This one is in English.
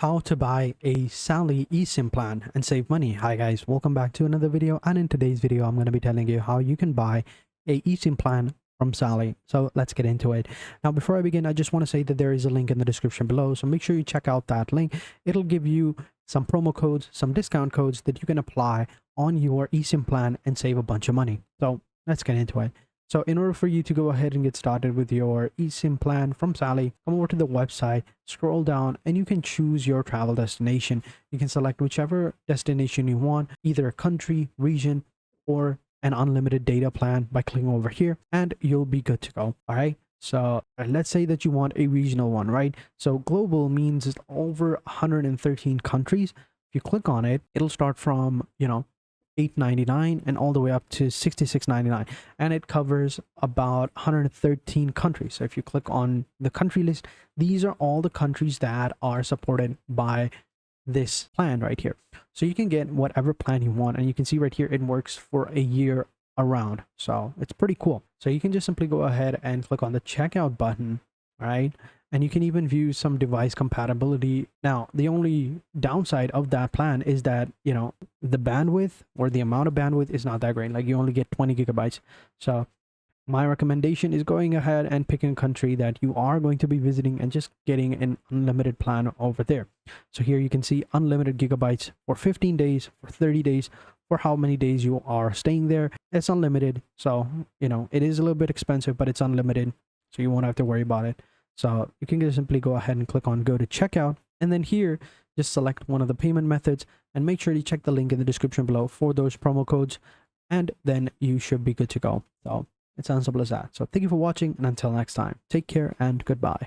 how to buy a Saily eSIM plan and save money. Hi guys, welcome back to another video, and in today's video I'm going to be telling you how you can buy a eSIM plan from Saily. So let's get into it. Now before I begin, I just want to say that there is a link in the description below, so make sure you check out that link. It'll give you some promo codes, some discount codes that you can apply on your eSIM plan and save a bunch of money. So let's get into it. So in order for you to go ahead and get started with your eSIM plan from Saily, come over to the website, scroll down, and you can choose your travel destination. You can select whichever destination you want, either a country, region, or an unlimited data plan by clicking over here, and you'll be good to go. All right. So let's say that you want a regional one, right? So global means it's over 113 countries. If you click on it, it'll start from, $8.99 and all the way up to $66.99, and it covers about 113 countries. So if you click on the country list, these are all the countries that are supported by this plan right here. So you can get whatever plan you want, and you can see right here it works for a year around. So it's pretty cool. So you can just simply go ahead and click on the checkout button, right? And you can even view some device compatibility. Now, the only downside of that plan is that, the bandwidth or the amount of bandwidth is not that great. Like you only get 20 gigabytes. So my recommendation is going ahead and picking a country that you are going to be visiting and just getting an unlimited plan over there. So here you can see unlimited gigabytes for 15 days, for 30 days, for how many days you are staying there. It's unlimited. So, it is a little bit expensive, but it's unlimited. So you won't have to worry about it. So you can just simply go ahead and click on go to checkout, and then here just select one of the payment methods and make sure you check the link in the description below for those promo codes, and then you should be good to go. So it's as simple as that. So thank you for watching, and until next time, take care and goodbye.